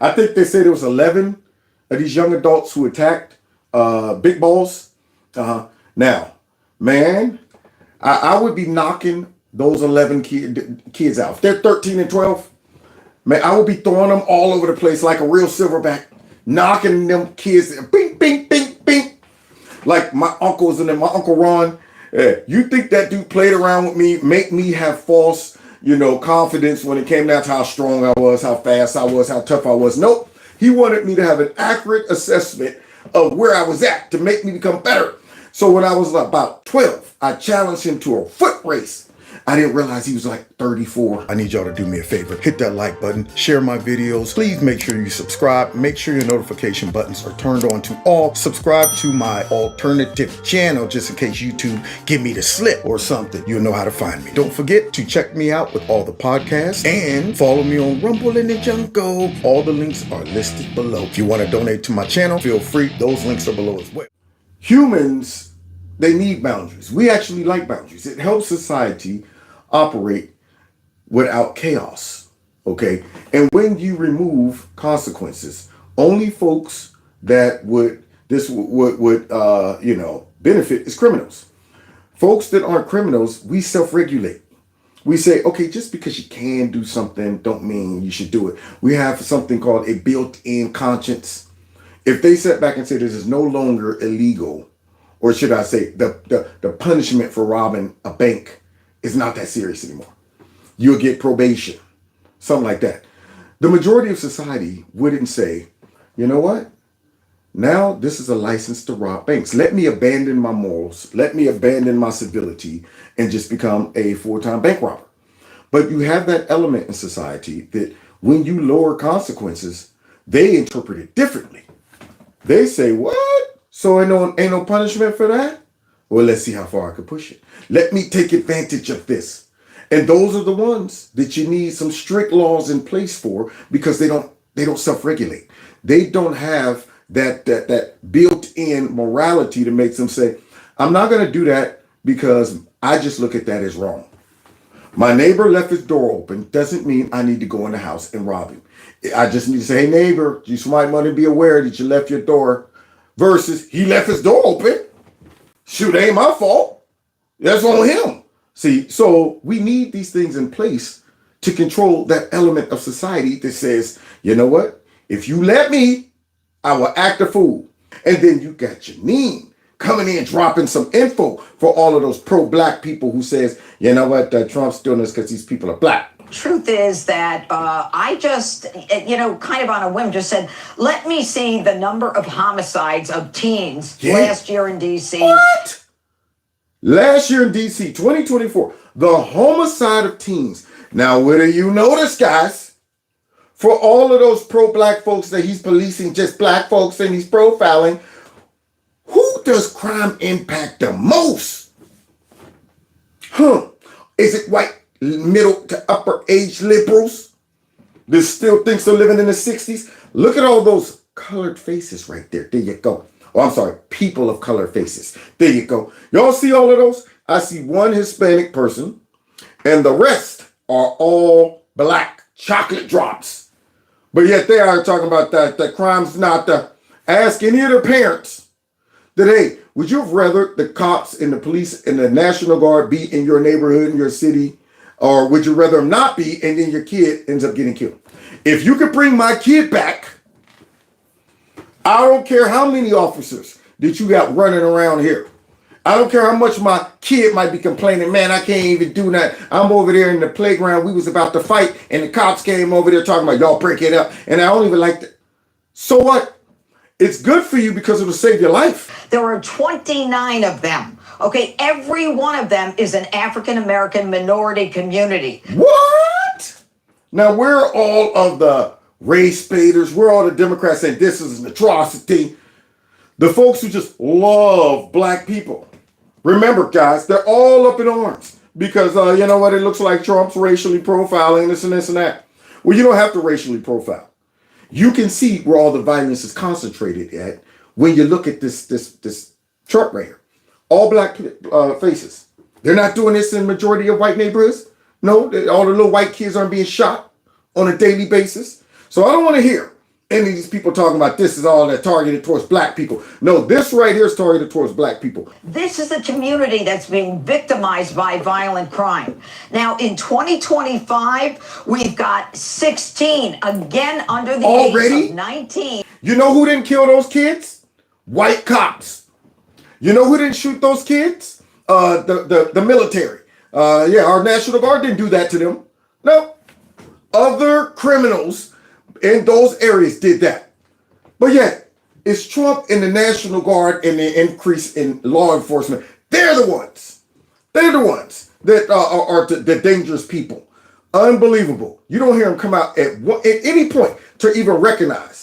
I think they said it was 11 of these young adults who attacked big balls. Now, man, I would be knocking those 11 kids out. If they're 13 and 12, man, I would be throwing them all over the place like a real silverback, knocking them kids, bing, bing, bing, bing. Like my uncles and then my Uncle Ron. You think that dude played around with me, make me have false, confidence when it came down to how strong I was, how fast I was, how tough I was. Nope. He wanted me to have an accurate assessment of where I was at to make me become better. So when I was about 12, I challenged him to a foot race. I didn't realize he was like 34. I need y'all to do me a favor. Hit that like button, share my videos. Please make sure you subscribe. Make sure your notification buttons are turned on to all. Subscribe to my alternative channel just in case YouTube give me the slip or something. You'll know how to find me. Don't forget to check me out with all the podcasts and follow me on Rumble in the Jungle. All the links are listed below. If you want to donate to my channel, feel free. Those links are below as well. Humans, they need boundaries. We actually like boundaries. It helps society operate without chaos, okay? And when you remove consequences, only folks that would benefit is criminals. Folks that aren't criminals, we self-regulate. We say, okay, just because you can do something don't mean you should do it. We have something called a built-in conscience. If they sit back and say this is no longer illegal, or should I say the punishment for robbing a bank is not that serious anymore. You'll get probation, something like that. The majority of society wouldn't say, you know what? Now this is a license to rob banks. Let me abandon my morals. Let me abandon my civility and just become a full-time bank robber. But you have that element in society that when you lower consequences, they interpret it differently. They say, what? So ain't no punishment for that? Well, let's see how far I can push it. Let me take advantage of this. And those are the ones that you need some strict laws in place for because they don't self-regulate. They don't have that built-in morality to make them say, I'm not going to do that because I just look at that as wrong. My neighbor left his door open doesn't mean I need to go in the house and rob him. I just need to say, hey, neighbor, you might want to be aware that you left your door versus he left his door open. Shoot, ain't my fault. That's on him. See, so we need these things in place to control that element of society that says, you know what? If you let me, I will act a fool. And then you got Janine coming in, dropping some info for all of those pro-black people who says, you know what, Trump's doing this because these people are black. Truth is that I just, kind of on a whim just said, let me see the number of homicides of teens last year in D.C. What? Last year in D.C., 2024, the homicide of teens. Now, whether you notice, guys, for all of those pro-black folks that he's policing just black folks and he's profiling, who does crime impact the most? Is it white middle to upper age liberals that still thinks they're living in the 60s? Look at all those colored faces right there. There you go. Oh, I'm sorry, people of color faces. There you go. Y'all see all of those? I see one Hispanic person and the rest are all black chocolate drops. But yet they are talking about that crime's not the... Ask any of their parents that, hey, would you have rather the cops and the police and the National Guard be in your neighborhood, in your city? Or would you rather them not be and then your kid ends up getting killed? If you could bring my kid back, I don't care how many officers that you got running around here. I don't care how much my kid might be complaining, man, I can't even do that. I'm over there in the playground. We was about to fight and the cops came over there talking about y'all break it up. And I don't even like that. So what? It's good for you because it'll save your life. There are 29 of them. Okay, every one of them is an African-American minority community. What? Now, where are all of the race baiters? Where are all the Democrats saying this is an atrocity? The folks who just love black people. Remember, guys, they're all up in arms because, you know what, it looks like Trump's racially profiling this and this and that. Well, you don't have to racially profile. You can see where all the violence is concentrated at when you look at this chart right here. All black faces. They're not doing this in majority of white neighborhoods. No, all the little white kids aren't being shot on a daily basis. So I don't want to hear And these people talking about this is all that targeted towards black people. No, this right here is targeted towards black people. This is a community that's being victimized by violent crime. Now, in 2025, we've got 16, again under the age of 19. You know who didn't kill those kids? White cops. You know who didn't shoot those kids? The military. Our National Guard didn't do that to them. No. Other criminals in those areas did that. But yet, it's Trump and the National Guard and the increase in law enforcement. They're the ones. They're the ones that are the dangerous people. Unbelievable. You don't hear them come out at any point to even recognize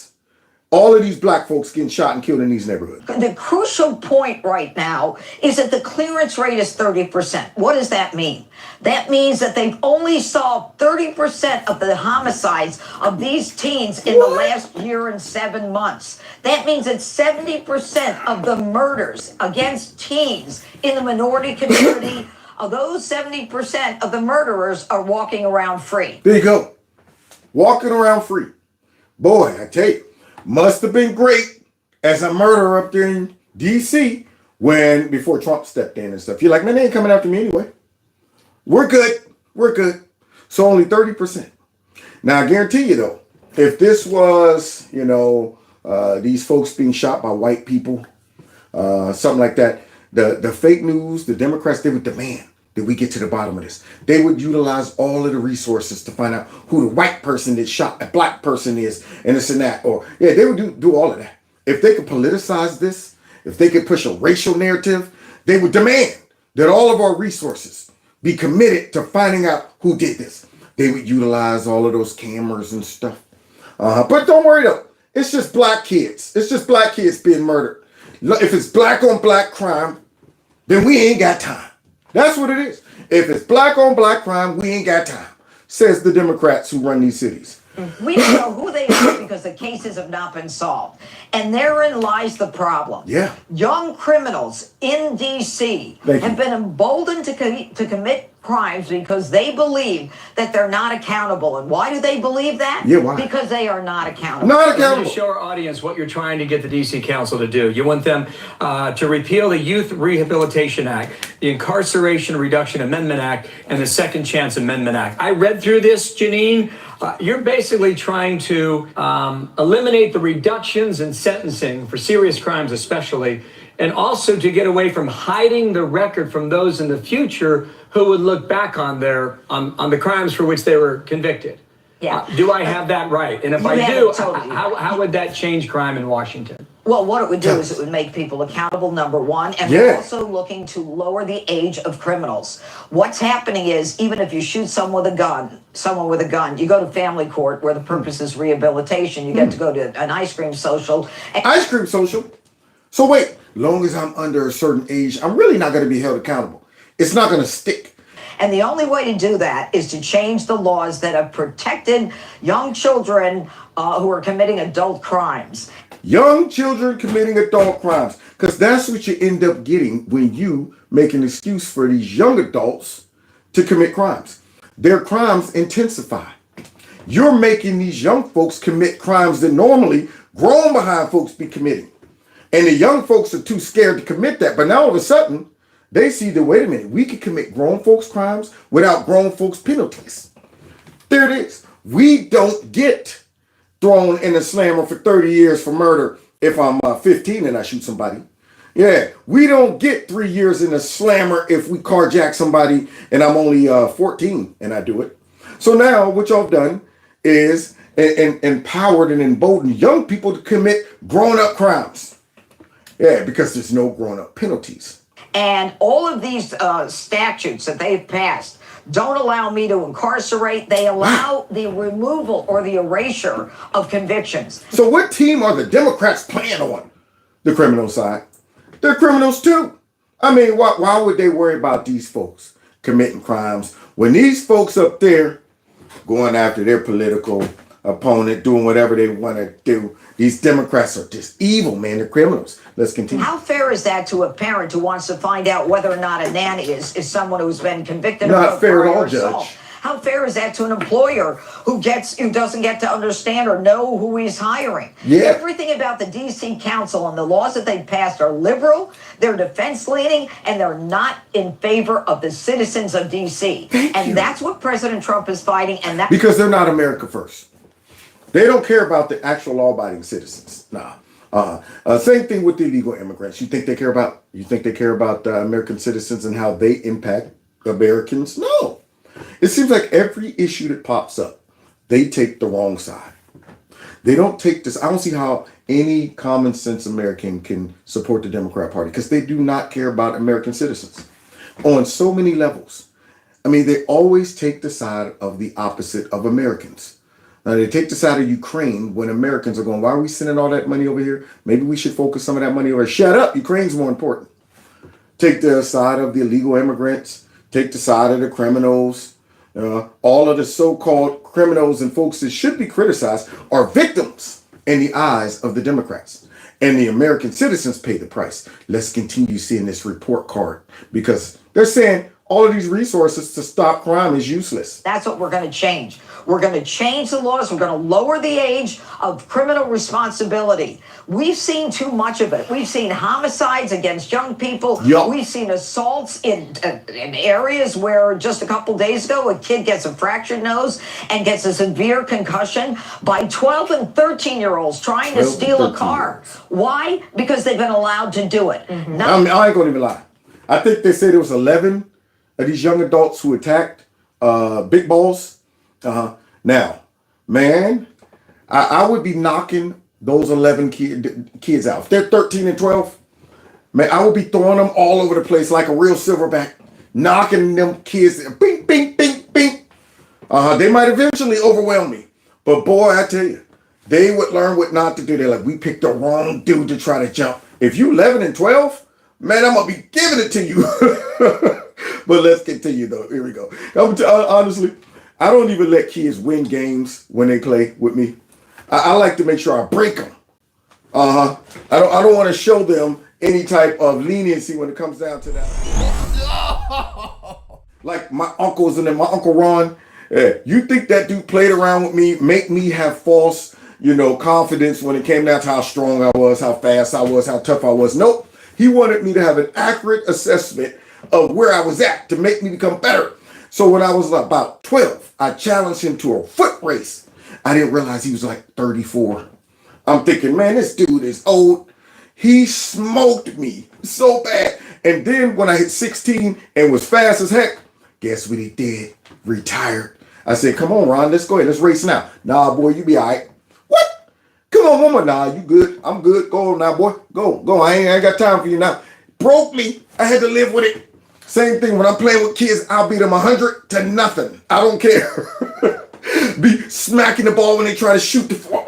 all of these black folks getting shot and killed in these neighborhoods. The crucial point right now is that the clearance rate is 30%. What does that mean? That means that they've only solved 30% of the homicides of these teens in the last year and 7 months. That means that 70% of the murders against teens in the minority community, of those 70% of the murderers are walking around free. There you go. Walking around free. Boy, I tell you, must have been great as a murderer up there in D.C. before Trump stepped in and stuff. You're like, man, they ain't coming after me anyway. We're good. We're good. So only 30%. Now, I guarantee you, though, if this was, these folks being shot by white people, something like that, the fake news, the Democrats, they would demand that we get to the bottom of this. They would utilize all of the resources to find out who the white person that shot a black person is, and this and that. They would do all of that. If they could politicize this, if they could push a racial narrative, they would demand that all of our resources be committed to finding out who did this. They would utilize all of those cameras and stuff. But don't worry though, it's just black kids. It's just black kids being murdered. If it's black on black crime, then we ain't got time. That's what it is. If it's black on black crime, we ain't got time, says the Democrats who run these cities. We don't know who they are because the cases have not been solved. And therein lies the problem. Yeah. Young criminals in D.C. have been emboldened to commit crimes because they believe that they're not accountable. And why do they believe that? Yeah, why? Because they are not accountable. Not accountable. To show our audience what you're trying to get the D.C. Council to do. You want them to repeal the Youth Rehabilitation Act, the Incarceration Reduction Amendment Act, and the Second Chance Amendment Act. I read through this, Janine. You're basically trying to eliminate the reductions in sentencing for serious crimes especially, and also to get away from hiding the record from those in the future who would look back on the crimes for which they were convicted. Yeah. Do I have that right? And if I do, how would that change crime in Washington? Well, what it would do is it would make people accountable, number one, and we're also looking to lower the age of criminals. What's happening is, even if you shoot someone with a gun, you go to family court where the purpose is rehabilitation. You get to go to an ice cream social. Ice cream social? So wait, long as I'm under a certain age, I'm really not going to be held accountable. It's not going to stick. And the only way to do that is to change the laws that have protected young children who are committing adult crimes. Young children committing adult crimes, because that's what you end up getting when you make an excuse for these young adults to commit crimes. Their crimes intensify. You're making these young folks commit crimes that normally grown behind folks be committing. And the young folks are too scared to commit that. But now all of a sudden, they see that, wait a minute, we can commit grown folks crimes without grown folks penalties. There it is. We don't get thrown in a slammer for 30 years for murder if I'm 15 and I shoot somebody. Yeah, we don't get 3 years in a slammer if we carjack somebody and I'm only 14 and I do it. So now what y'all done is empowered and emboldened young people to commit grown-up crimes. Yeah, because there's no grown-up penalties. And all of these statutes that they've passed don't allow me to incarcerate. They allow the removal or the erasure of convictions. So what team are the Democrats playing on? The criminal side. They're criminals too. I mean, why would they worry about these folks committing crimes when these folks up there going after their political opponent, doing whatever they want to do? These Democrats are just evil, man. They're criminals. Let's continue. How fair is that to a parent who wants to find out whether or not a nanny is someone who's been convicted Not of fair at all, assault? Judge. How fair is that to an employer who doesn't get to understand or know who he's hiring? Yeah. Everything about the DC Council and the laws that they've passed are liberal, they're defense leaning, and they're not in favor of the citizens of DC. And that's what President Trump is fighting. And that because they're not America first. They don't care about the actual law-abiding citizens. Nah. Same thing with the illegal immigrants. You think they care about American citizens and how they impact Americans? No. It seems like every issue that pops up, they take the wrong side. They don't take this. I don't see how any common sense American can support the Democrat Party because they do not care about American citizens on so many levels. I mean, they always take the side of the opposite of Americans. Now, they take the side of Ukraine when Americans are going, why are we sending all that money over here? Maybe we should focus some of that money over here. Shut up. Ukraine's more important. Take the side of the illegal immigrants. Take the side of the criminals. All of the so-called criminals and folks that should be criticized are victims in the eyes of the Democrats. And the American citizens pay the price. Let's continue seeing this report card because they're saying all of these resources to stop crime is useless. That's what we're going to change. We're going to change the laws. We're going to lower the age of criminal responsibility. We've seen too much of it. We've seen homicides against young people. Yep. We've seen assaults in areas where just a couple days ago, a kid gets a fractured nose and gets a severe concussion by 12 and 13-year-olds trying to steal a car. Why? Because they've been allowed to do it. Mm-hmm. I ain't going to even lie. I think they said it was 11 of these young adults who attacked big balls. Now, man, I would be knocking those 11 kids out. If they're 13 and 12, man, I would be throwing them all over the place like a real silverback, knocking them kids, bing, bing, bing, bing. They might eventually overwhelm me. But boy, I tell you, they would learn what not to do. They're like, we picked the wrong dude to try to jump. If you 11 and 12, man, I'm going to be giving it to you. But let's continue, though. Here we go. Honestly, I don't even let kids win games when they play with me. I like to make sure I break them. I don't want to show them any type of leniency when it comes down to that. Like my uncles and then my Uncle Ron. You think that dude played around with me, make me have false, confidence when it came down to how strong I was, how fast I was, how tough I was. Nope. He wanted me to have an accurate assessment of where I was at to make me become better. So when I was about 12, I challenged him to a foot race. I didn't realize he was like 34. I'm thinking, man, this dude is old. He smoked me so bad. And then when I hit 16 and was fast as heck, guess what he did? Retired. I said, come on, Ron, let's go ahead. Let's race now. Nah, boy, you be all right. What? Come on, woman. Nah, you good. I'm good. Go on now, boy. Go. I ain't got time for you now. Broke me. I had to live with it. Same thing when I'm playing with kids, I'll beat them 100 to nothing. I don't care. Be smacking the ball when they try to shoot the ball.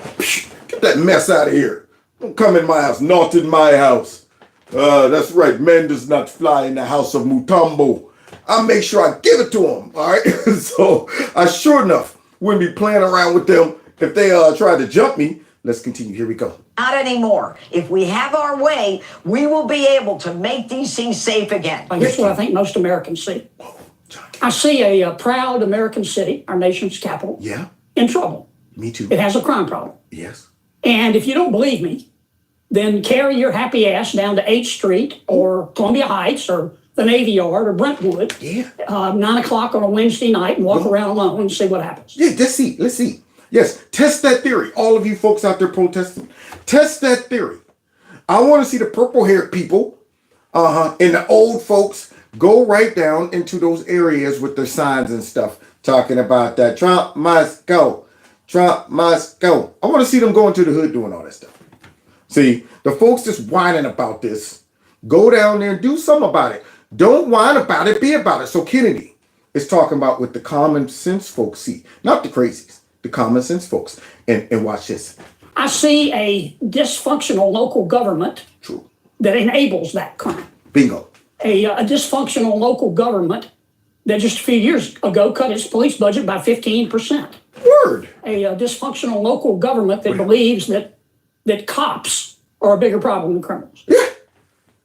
Get that mess out of here. Don't come in my house. Not in my house. That's right. Man does not fly in the house of Mutombo. I'll make sure I give it to them. All right. So I sure enough wouldn't be playing around with them if they try to jump me. Let's continue. Here we go. Not anymore. If we have our way, we will be able to make DC safe again. Here's what I think most Americans see. I see a proud American city, our nation's capital, in trouble. Me too. It has a crime problem. Yes. And if you don't believe me, then carry your happy ass down to 8th Street or Columbia Heights or the Navy Yard or Brentwood, 9 o'clock on a Wednesday night and walk around alone and see what happens. Yeah, let's see. Yes, test that theory. All of you folks out there protesting, test that theory. I want to see the purple-haired people and the old folks go right down into those areas with their signs and stuff, talking about that Trump must go. Trump must go. I want to see them go into the hood doing all that stuff. See, the folks that's whining about this, go down there and do something about it. Don't whine about it, be about it. So Kennedy is talking about what the common sense folks see, not the crazies. The common sense folks. And watch this. I see a dysfunctional local government that enables that crime. Bingo. A dysfunctional local government that just a few years ago cut its police budget by 15%. Word. A dysfunctional local government that believes that cops are a bigger problem than criminals. Yeah.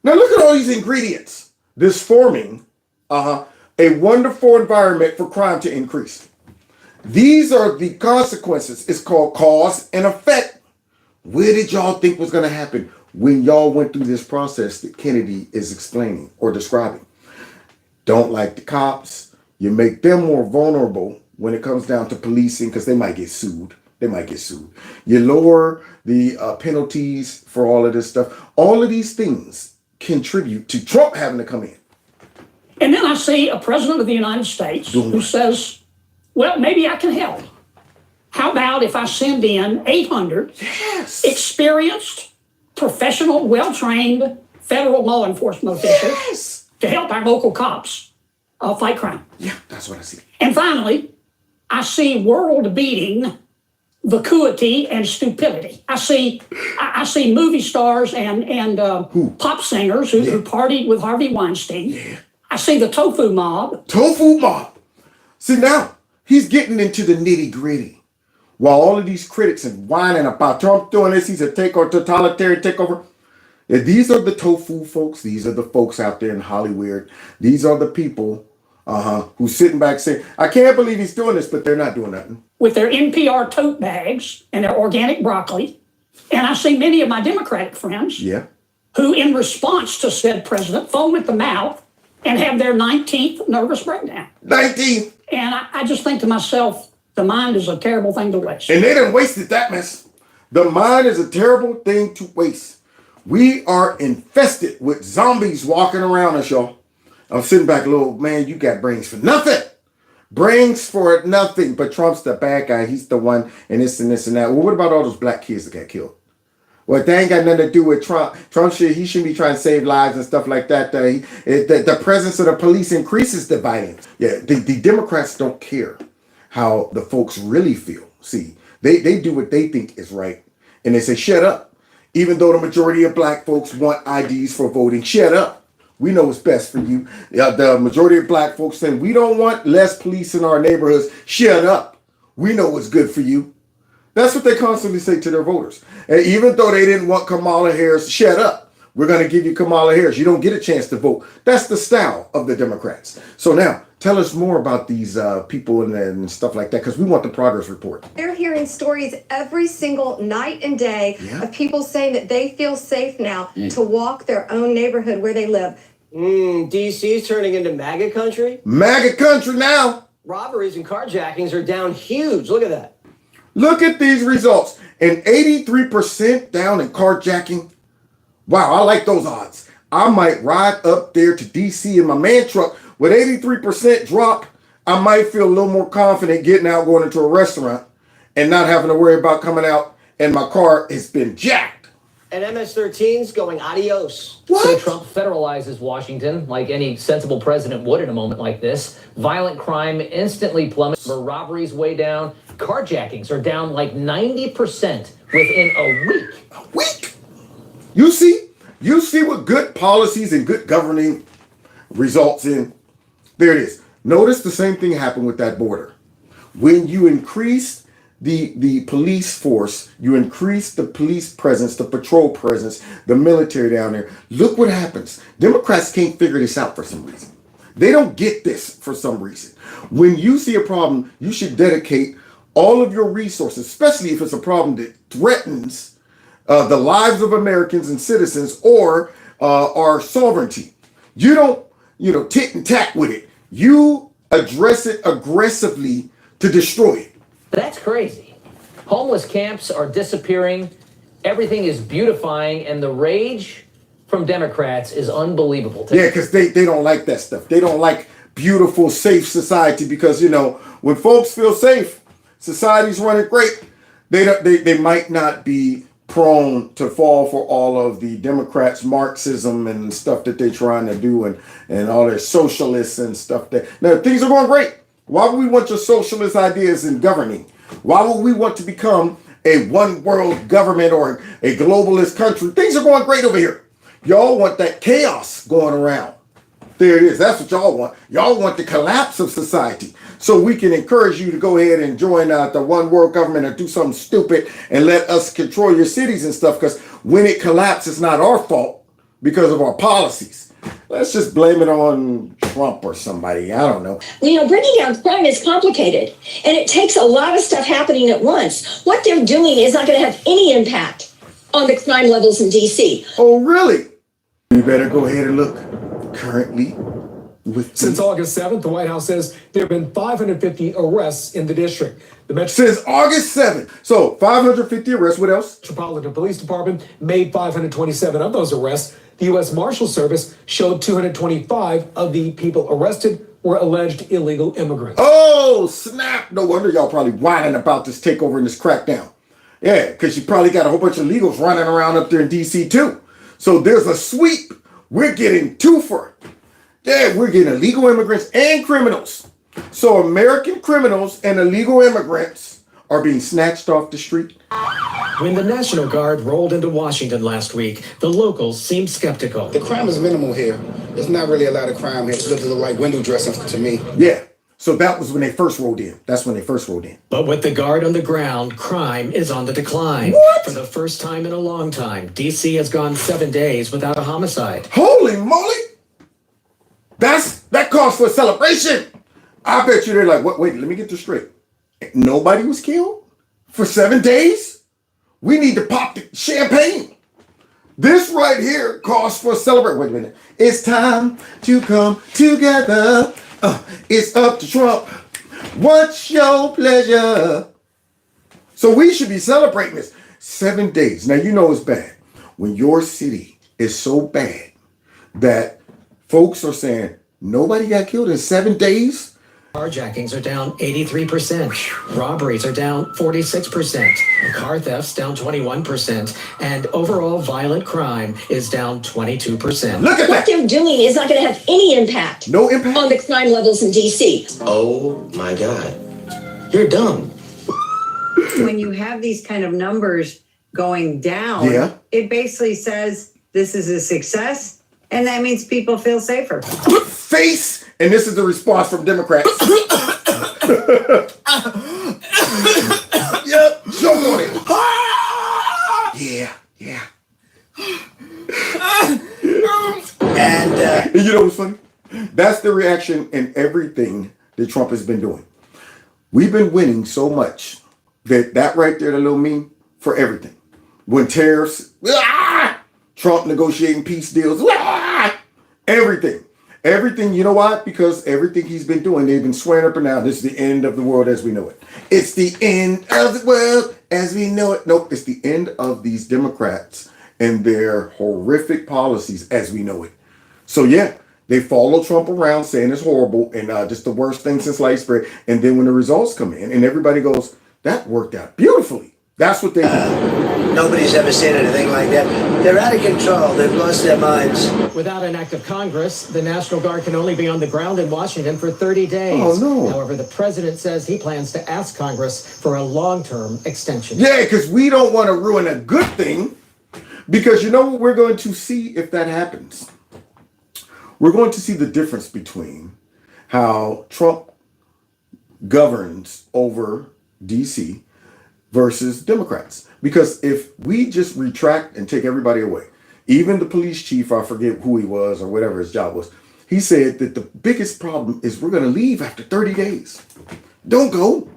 Now look at all these ingredients. This forming a a wonderful environment for crime to increase. These are the consequences. It's called cause and effect. Where did y'all think was going to happen when y'all went through this process that Kennedy is explaining or describing? Don't like the cops. You make them more vulnerable when it comes down to policing because they might get sued. You lower the penalties for all of this stuff. All of these things contribute to Trump having to come in. And then I see a president of the United States who says, well, maybe I can help. How about if I send in 800 experienced, professional, well-trained federal law enforcement officials to help our local cops fight crime? Yeah, that's what I see. And finally, I see world-beating vacuity and stupidity. I see movie stars and pop singers who partied with Harvey Weinstein. Yeah. I see the tofu mob. See, now he's getting into the nitty gritty. While all of these critics are whining about Trump doing this, he's a totalitarian takeover. These are the tofu folks. These are the folks out there in Hollywood. These are the people who's sitting back saying, I can't believe he's doing this, but they're not doing nothing. With their NPR tote bags and their organic broccoli. And I see many of my Democratic friends who, in response to said president, foam at the mouth and have their 19th nervous breakdown. 19th. And I just think to myself, the mind is a terrible thing to waste. And they done wasted that mess. The mind is a terrible thing to waste. We are infested with zombies walking around us, y'all. I'm sitting back, little man, you got brains for nothing. Brains for nothing. But Trump's the bad guy. He's the one and this and this and that. Well, what about all those black kids that got killed? Well, they ain't got nothing to do with Trump. He shouldn't be trying to save lives and stuff like that. The presence of the police increases the violence. Yeah, the Democrats don't care how the folks really feel. See, they do what they think is right. And they say, shut up. Even though the majority of black folks want IDs for voting, shut up. We know what's best for you. The majority of black folks say, we don't want less police in our neighborhoods. Shut up. We know what's good for you. That's what they constantly say to their voters. And even though they didn't want Kamala Harris, shut up. We're going to give you Kamala Harris. You don't get a chance to vote. That's the style of the Democrats. So now, tell us more about these people and stuff like that, because we want the progress report. They're hearing stories every single night and day of people saying that they feel safe now to walk their own neighborhood where they live. DC's turning into MAGA country? MAGA country now. Robberies and carjackings are down huge. Look at that. Look at these results. An 83% down in carjacking. Wow, I like those odds. I might ride up there to DC in my man truck with 83% drop. I might feel a little more confident getting out, going into a restaurant and not having to worry about coming out and my car has been jacked. And MS-13's going adios. What? So Trump federalizes Washington like any sensible president would in a moment like this. Violent crime instantly plummets. Robberies way down. Carjackings are down like 90% within a week. A week? You see what good policies and good governing results in. There it is. Notice the same thing happened with that border. When you increase the police force, you increase the police presence, the patrol presence, the military down there. Look what happens. Democrats can't figure this out for some reason. They don't get this for some reason. When you see a problem, you should dedicate all of your resources, especially if it's a problem that threatens the lives of Americans and citizens or our sovereignty. You don't, tit and tat with it. You address it aggressively to destroy it. That's crazy. Homeless camps are disappearing. Everything is beautifying, and the rage from Democrats is unbelievable. Yeah, because they don't like that stuff. They don't like beautiful, safe society because, when folks feel safe, society's running great. They might not be prone to fall for all of the Democrats' Marxism and stuff that they're trying to do and all their socialists and stuff. Now, things are going great. Why would we want your socialist ideas in governing? Why would we want to become a one world government or a globalist country? Things are going great over here. Y'all want that chaos going around. There it is. That's what y'all want. Y'all want the collapse of society. So we can encourage you to go ahead and join the one world government or do something stupid and let us control your cities and stuff. Because when it collapses, it's not our fault because of our policies. Let's just blame it on Trump or somebody. I don't know. Bringing down crime is complicated, and it takes a lot of stuff happening at once. What they're doing is not going to have any impact on the crime levels in D.C. Oh, really? You better go ahead and look currently. Since August 7th, the White House says there have been 550 arrests in the district. Since August 7th. So 550 arrests. What else? Metropolitan Police Department made 527 of those arrests. The U.S. Marshal Service showed 225 of the people arrested were alleged illegal immigrants. Oh, snap. No wonder y'all probably whining about this takeover and this crackdown. Yeah, because you probably got a whole bunch of illegals running around up there in D.C. too. So there's a sweep. We're getting twofer. Yeah, we're getting illegal immigrants and criminals. So American criminals and illegal immigrants are being snatched off the street. When the National Guard rolled into Washington last week, the locals seemed skeptical. The crime is minimal here. There's not really a lot of crime here. It looks like window dressing to me. Yeah. So that was when they first rolled in. That's when they first rolled in. But with the Guard on the ground, crime is on the decline. What? For the first time in a long time, D.C. has gone 7 days without a homicide. Holy moly! That calls for a celebration. I bet you they're like, wait, let me get this straight. Nobody was killed for 7 days? We need to pop the champagne. This right here calls for a celebration. Wait a minute. It's time to come together. It's up to Trump. What's your pleasure? So we should be celebrating this. 7 days. Now, you know it's bad. When your city is so bad that folks are saying, nobody got killed in 7 days? Carjackings are down 83%. Robberies are down 46%. Car thefts down 21%. And overall violent crime is down 22%. Look at What that. they're doing is not going to have any impact No impact? on the crime levels in D.C. Oh my God. You're dumb. When you have these kind of numbers going down, Yeah. it basically says this is a success, and that means people feel safer. Face, and this is the response from Democrats. Yep, choke on it. Yeah. And you know what's funny? That's the reaction in everything that Trump has been doing. We've been winning so much that right there, the little meme for everything. When tariffs, Trump negotiating peace deals, everything. You know why? Because everything he's been doing, they've been swearing up and down, this is the end of the world as we know it. It's the end of the world as we know it. Nope, it's the end of these Democrats and their horrific policies as we know it. So yeah, they follow Trump around saying it's horrible and just the worst thing since sliced bread. And then when the results come in and everybody goes, that worked out beautifully. That's what they do. Nobody's ever seen anything like that. They're out of control. They've lost their minds. Without an act of Congress, the National Guard can only be on the ground in Washington for 30 days. Oh, no. However, the president says he plans to ask Congress for a long-term extension. Yeah, because we don't want to ruin a good thing. Because you know what we're going to see if that happens? We're going to see the difference between how Trump governs over D.C. versus Democrats. Because if we just retract and take everybody away, even the police chief, I forget who he was or whatever his job was, he said that the biggest problem is we're going to leave after 30 days. Don't go.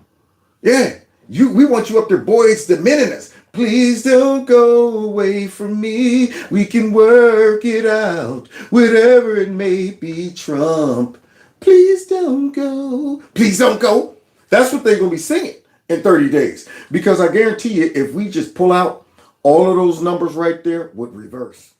Yeah, we want you up there, boy, it's dementing us. Please don't go away from me. We can work it out, whatever it may be, Trump. Please don't go. Please don't go. That's what they're going to be singing in 30 days. Because I guarantee you, if we just pull out all of those numbers right there, would reverse.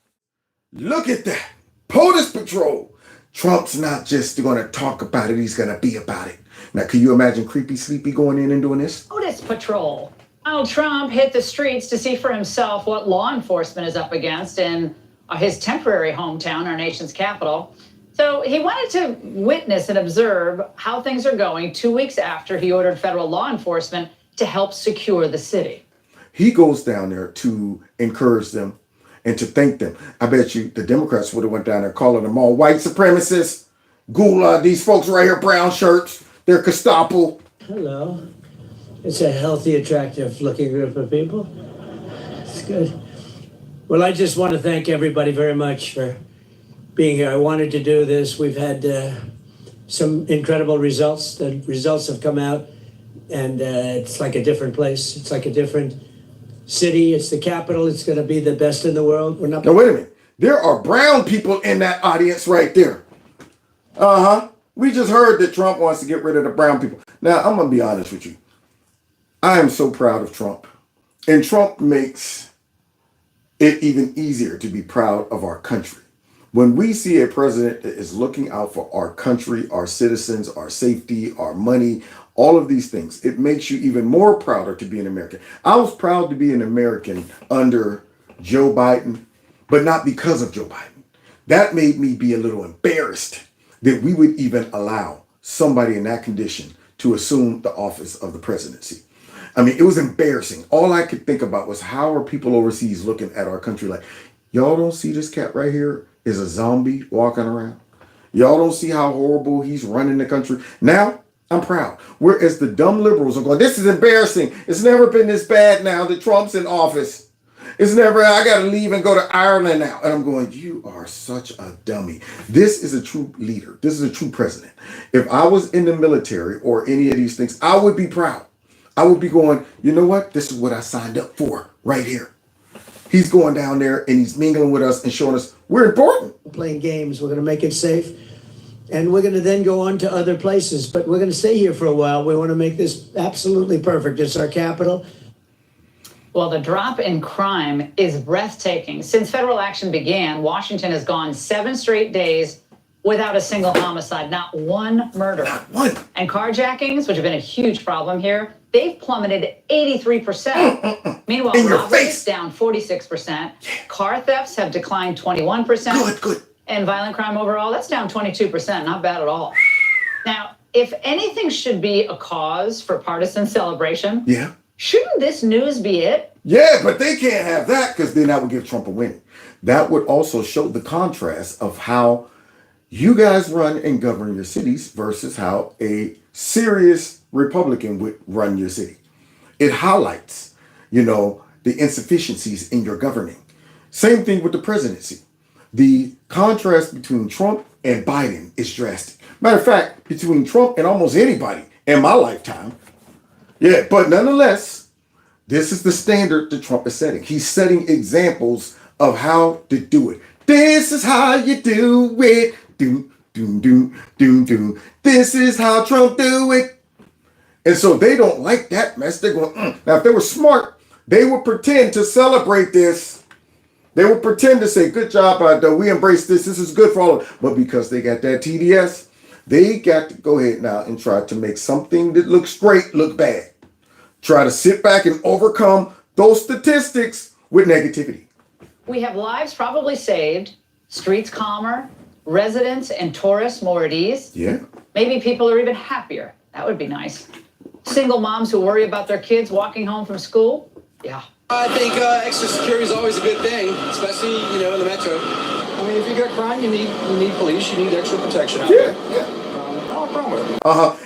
Look at that. POTUS Patrol. Trump's not just going to talk about it, he's going to be about it. Now, can you imagine Creepy Sleepy going in and doing this? POTUS Patrol. Donald Trump hit the streets to see for himself what law enforcement is up against in his temporary hometown, our nation's capital. So he wanted to witness and observe how things are going 2 weeks after he ordered federal law enforcement to help secure the city. He goes down there to encourage them and to thank them. I bet you the Democrats would have went down there calling them all white supremacists. Gula, these folks right here, brown shirts, they're Gestapo. Hello. It's a healthy, attractive looking group of people. It's good. Well, I just want to thank everybody very much for being here. I wanted to do this. We've had some incredible results. The results have come out, and it's like a different place. It's like a different city. It's the capital. It's going to be the best in the world. We're not. Now, wait a minute. There are brown people in that audience right there. We just heard that Trump wants to get rid of the brown people. Now, I'm going to be honest with you. I am so proud of Trump. And Trump makes it even easier to be proud of our country. When we see a president that is looking out for our country, our citizens, our safety, our money, all of these things, it makes you even more prouder to be an American. I was proud to be an American under Joe Biden, but not because of Joe Biden. That made me be a little embarrassed that we would even allow somebody in that condition to assume the office of the presidency. I mean, it was embarrassing. All I could think about was, how are people overseas looking at our country like, y'all don't see this cat right here is a zombie walking around? Y'all don't see how horrible he's running the country? Now, I'm proud. Whereas the dumb liberals are going, this is embarrassing. It's never been this bad now that Trump's in office. It's never, I got to leave and go to Ireland now. And I'm going, you are such a dummy. This is a true leader. This is a true president. If I was in the military or any of these things, I would be proud. I would be going, you know what? This is what I signed up for right here. He's going down there and he's mingling with us and showing us we're important. Playing games. We're going to make it safe. And we're going to then go on to other places. But we're going to stay here for a while. We want to make this absolutely perfect. It's our capital. Well, the drop in crime is breathtaking. Since federal action began, Washington has gone 7 straight days without a single homicide, not one murder. Not one. And carjackings, which have been a huge problem here, they've plummeted 83%. Meanwhile, robberies down 46%. Car thefts have declined 21%. Good. And violent crime overall, that's down 22%. Not bad at all. Now, if anything should be a cause for partisan celebration, shouldn't this news be it? Yeah, but they can't have that, because then that would give Trump a win. That would also show the contrast of how you guys run and govern your cities versus how a serious Republican would run your city. It highlights, the insufficiencies in your governing. Same thing with the presidency. The contrast between Trump and Biden is drastic. Matter of fact, between Trump and almost anybody in my lifetime. Yeah, but nonetheless, this is the standard that Trump is setting. He's setting examples of how to do it. This is how you do it. Do. This is how Trump do it. And so they don't like that mess. They're going, Now, if they were smart, they would pretend to celebrate this. They would pretend to say, good job, we embrace this. This is good for all of them. But because they got that TDS, they got to go ahead now and try to make something that looks great look bad. Try to sit back and overcome those statistics with negativity. We have lives probably saved, streets calmer, residents and tourists more at ease. Yeah. Maybe people are even happier. That would be nice. Single moms who worry about their kids walking home from school. Yeah. I think extra security is always a good thing, especially, in the metro. I mean, if you got crime, you need police, you need extra protection out there. No problem with it.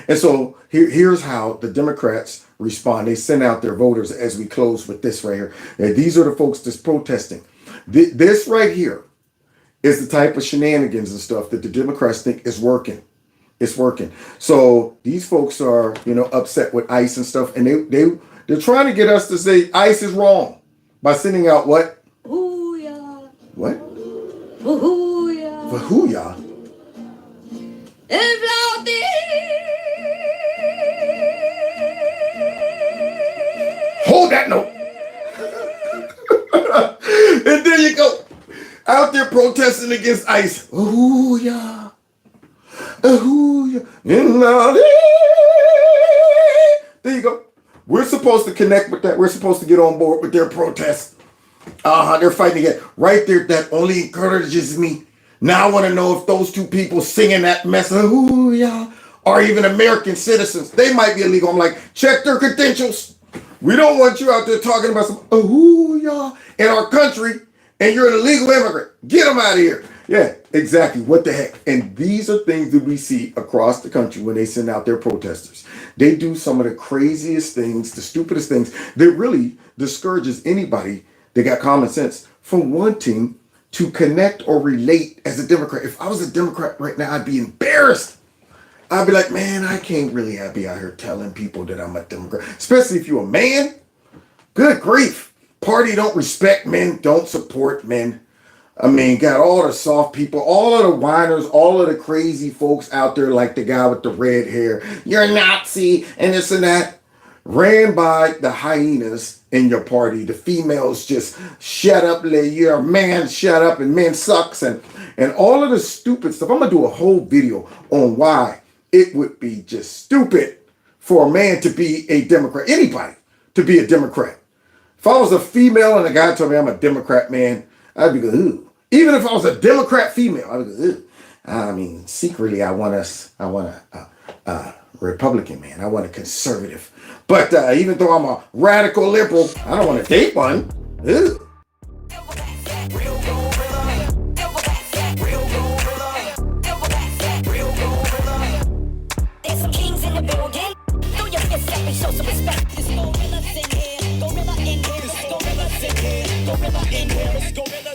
And so here's how the Democrats respond. They send out their voters as we close with this right here. And these are the folks that's protesting. This right here is the type of shenanigans and stuff that the Democrats think is working. It's working. So these folks are, upset with ICE and stuff, and they're trying to get us to say ICE is wrong by sending out what? Hoo-yah. What? Hoo-yah. Hoo-yah. Hold that note. And there you go. Out there protesting against ICE. Hoo-yah. Hoo-yah. There you go. We're supposed to connect with that. We're supposed to get on board with their protests. They're fighting again. Right there, that only encourages me. Now I want to know if those two people singing that mess of hoo-yah are even American citizens. They might be illegal. I'm like, check their credentials. We don't want you out there talking about some hoo-yah in our country, and you're an illegal immigrant. Get them out of here. Yeah, exactly. What the heck? And these are things that we see across the country when they send out their protesters. They do some of the craziest things, the stupidest things that really discourages anybody that got common sense from wanting to connect or relate as a Democrat. If I was a Democrat right now, I'd be embarrassed. I'd be like, man, I can't really be out here telling people that I'm a Democrat, especially if you're a man. Good grief. Party don't respect men, don't support men. I mean, got all the soft people, all of the whiners, all of the crazy folks out there like the guy with the red hair. You're a Nazi and this and that. Ran by the hyenas in your party. The females just shut up, you're a man, shut up, and men sucks, and all of the stupid stuff. I'm going to do a whole video on why it would be just stupid for a man to be a Democrat, anybody to be a Democrat. If I was a female and a guy told me I'm a Democrat, man, I'd be like, ooh. Even if I was a Democrat female, I'd be like, ooh. I mean, secretly, I want a Republican man. I want a conservative. But even though I'm a radical liberal, I don't want to date one. Ew. There's some kings in the building. Throw your fist up and show some respect. There's gorillas in here. Gorilla in here. There's gorillas in here. Gorilla in here.